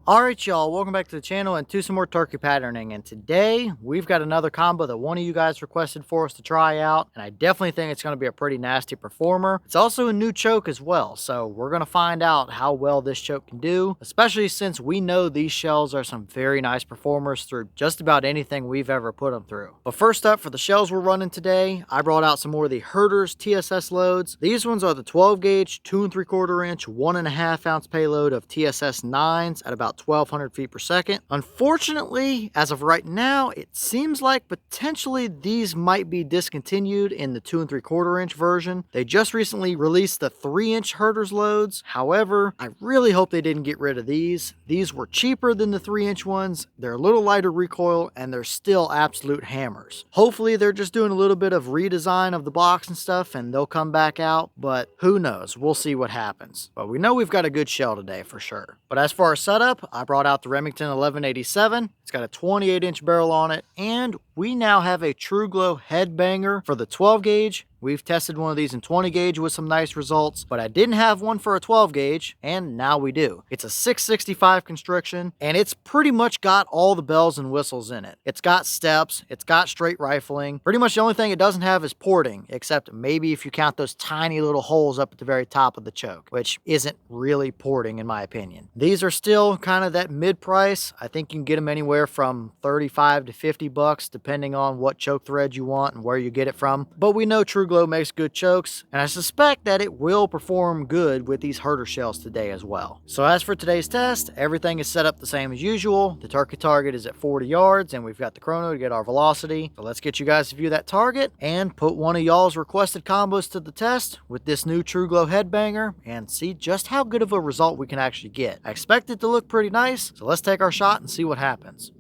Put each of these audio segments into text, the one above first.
Alright y'all, welcome back to the channel and to some more turkey patterning, and today we've got another combo that one of you guys requested for us to try out, and I definitely think it's going to be a pretty nasty performer. It's also a new choke as well, so we're going to find out how well this choke can do, especially since we know these shells are some very nice performers through just about anything we've ever put them through. But first up, for the shells we're running today, I brought out some more of the Herter's TSS loads. These ones are the 12 gauge, 2 3/4 inch, 1.5 ounce payload of TSS 9s at about 1200 feet per second. Unfortunately, as of right now, it seems like potentially these might be discontinued in the 2 3/4 inch version. They just recently released the 3-inch Herter's loads. However, I really hope they didn't get rid of these. These were cheaper than the 3-inch ones. They're a little lighter recoil and they're still absolute hammers. Hopefully they're just doing a little bit of redesign of the box and stuff and they'll come back out, but who knows? We'll see what happens. But we know we've got a good shell today for sure. But as for our setup, I brought out the Remington 1187. It's got a 28-inch barrel on it, and we now have a Truglo Headbanger for the 12 gauge. We've tested one of these in 20 gauge with some nice results, but I didn't have one for a 12 gauge, and now we do. It's a 665 constriction, and it's pretty much got all the bells and whistles in it. It's got steps, it's got straight rifling. Pretty much the only thing it doesn't have is porting, except maybe if you count those tiny little holes up at the very top of the choke, which isn't really porting in my opinion. These are still kind of that mid-price. I think you can get them anywhere from 35 to 50 bucks, depending on what choke thread you want and where you get it from. But we know Truglo makes good chokes, and I suspect that it will perform good with these Herter shells today as well. So as for today's test, everything is set up the same as usual. The turkey target is at 40 yards, and we've got the chrono to get our velocity. So let's get you guys to view that target and put one of y'all's requested combos to the test with this new Truglo Headbanger and see just how good of a result we can actually get. I expect it to look pretty nice, so let's take our shot and see what happens.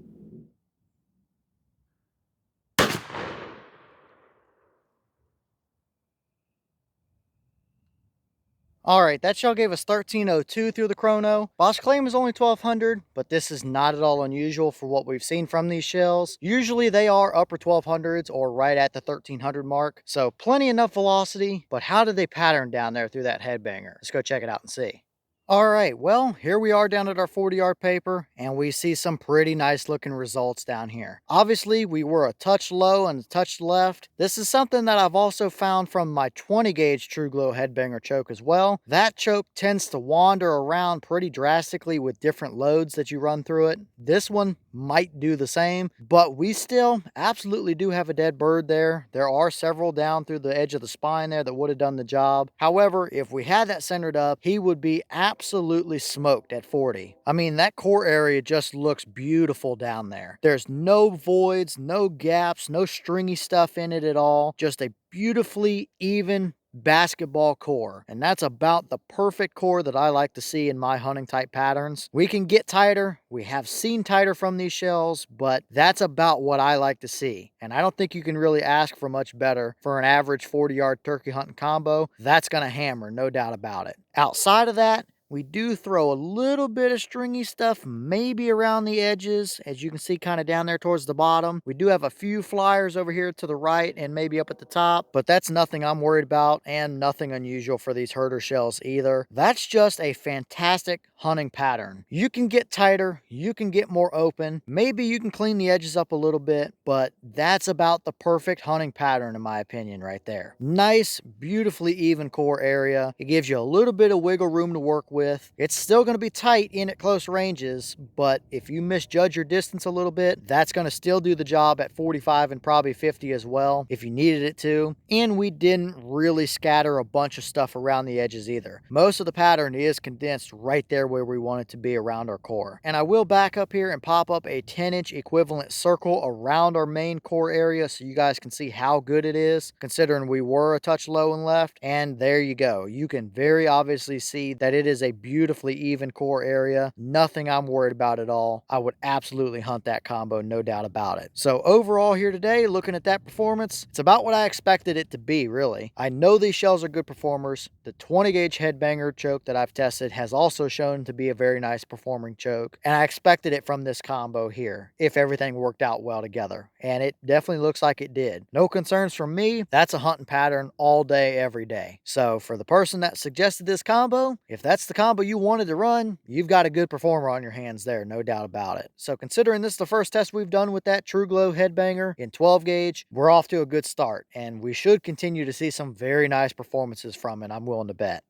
Alright, that shell gave us 1302 through the chrono. Boss claim is only 1200, but this is not at all unusual for what we've seen from these shells. Usually they are upper 1200s or right at the 1300 mark, so plenty enough velocity, but how did they pattern down there through that headbanger? Let's go check it out and see. All right, well, here we are down at our 40-yard paper, and we see some pretty nice looking results down here. Obviously, we were a touch low and a touch left. This is something that I've also found from my 20-gauge Truglo Headbanger choke as well. That choke tends to wander around pretty drastically with different loads that you run through it. This one might do the same, but we still absolutely do have a dead bird there. There are several down through the edge of the spine there that would have done the job. However, if we had that centered up, he would be absolutely smoked at 40. I mean, that core area just looks beautiful down there. There's no voids, no gaps, no stringy stuff in it at all. Just a beautifully even basketball core, and that's about the perfect core that I like to see in my hunting type patterns. We can get tighter, we have seen tighter from these shells, but that's about what I like to see, and I don't think you can really ask for much better for an average 40-yard turkey hunting combo. That's gonna hammer, no doubt about it. Outside of that, we do throw a little bit of stringy stuff maybe around the edges, as you can see kind of down there towards the bottom. We do have a few flyers over here to the right and maybe up at the top, but that's nothing I'm worried about and nothing unusual for these Herter shells either. That's just a fantastic hunting pattern. You can get tighter, you can get more open, maybe you can clean the edges up a little bit, but that's about the perfect hunting pattern in my opinion right there. Nice, beautifully even core area. It gives you a little bit of wiggle room to work with. It's still going to be tight in at close ranges, but if you misjudge your distance a little bit, that's going to still do the job at 45 and probably 50 as well if you needed it to. And we didn't really scatter a bunch of stuff around the edges either. Most of the pattern is condensed right there where we want it to be around our core. And I will back up here and pop up a 10-inch equivalent circle around our main core area so you guys can see how good it is, considering we were a touch low and left. And there you go. You can very obviously see that it is a beautifully even core area. Nothing I'm worried about at all. I would absolutely hunt that combo, no doubt about it. So overall here today, looking at that performance, it's about what I expected it to be, really. I know these shells are good performers. The 20-gauge Headbanger choke that I've tested has also shown to be a very nice performing choke, and I expected it from this combo here if everything worked out well together, and it definitely looks like it did. No concerns from me. That's a hunting pattern all day, every day. So for the person that suggested this combo, if that's the combo you wanted to run, you've got a good performer on your hands there, no doubt about it. So considering this is the first test we've done with that Truglo Headbanger in 12 gauge, we're off to a good start, and we should continue to see some very nice performances from it, I'm willing to bet.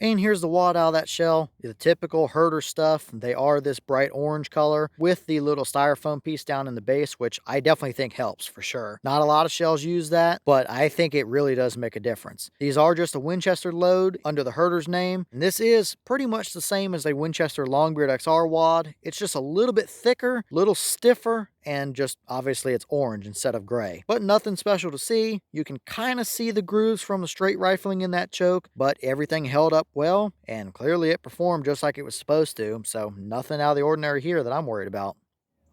And here's the wad out of that shell. The typical Herter stuff. They are this bright orange color with the little styrofoam piece down in the base, which I definitely think helps for sure. Not a lot of shells use that, but I think it really does make a difference. These are just a Winchester load under the Herter's name, and this is pretty much the same as a Winchester Longbeard XR wad. It's just a little bit thicker, a little stiffer, and just obviously it's orange instead of gray. But nothing special to see. You can kind of see the grooves from the straight rifling in that choke, but everything held up well, and clearly it performed just like it was supposed to, so nothing out of the ordinary here that I'm worried about.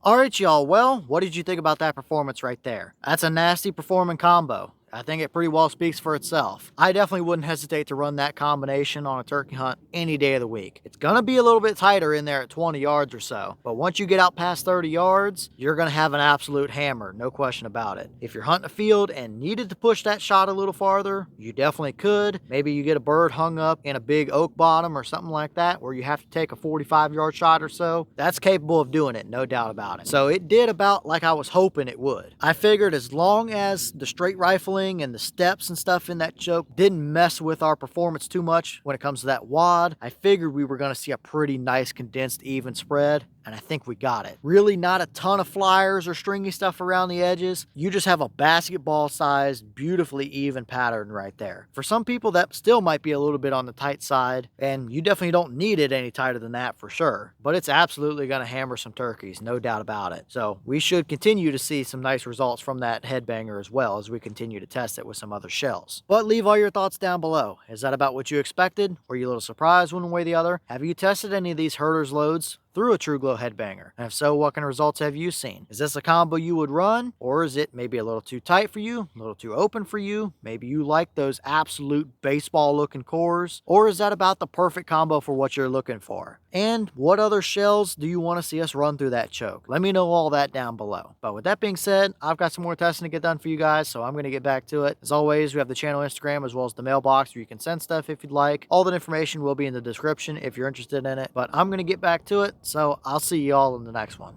Alright y'all, well, what did you think about that performance right there? That's a nasty performing combo. I think it pretty well speaks for itself. I definitely wouldn't hesitate to run that combination on a turkey hunt any day of the week. It's gonna be a little bit tighter in there at 20 yards or so, but once you get out past 30 yards, you're gonna have an absolute hammer, no question about it. If you're hunting a field and needed to push that shot a little farther, you definitely could. Maybe you get a bird hung up in a big oak bottom or something like that, where you have to take a 45-yard shot or so. That's capable of doing it, no doubt about it. So it did about like I was hoping it would. I figured as long as the straight rifling and the steps and stuff in that choke didn't mess with our performance too much when it comes to that wad, I figured we were going to see a pretty nice condensed even spread, and I think we got it. Really not a ton of flyers or stringy stuff around the edges. You just have a basketball sized, beautifully even pattern right there. For some people that still might be a little bit on the tight side, and you definitely don't need it any tighter than that for sure, but it's absolutely going to hammer some turkeys, no doubt about it. So we should continue to see some nice results from that headbanger as well as we continue to test it with some other shells. But leave all your thoughts down below. Is that about what you expected? Were you a little surprised one way or the other? Have you tested any of these Herter's loads through a Truglo Headbanger? And if so, what kind of results have you seen? Is this a combo you would run? Or is it maybe a little too tight for you? A little too open for you? Maybe you like those absolute baseball looking cores? Or is that about the perfect combo for what you're looking for? And what other shells do you want to see us run through that choke? Let me know all that down below. But with that being said, I've got some more testing to get done for you guys, so I'm going to get back to it. As always, we have the channel Instagram as well as the mailbox where you can send stuff if you'd like. All that information will be in the description if you're interested in it. But I'm going to get back to it, so I'll see you all in the next one.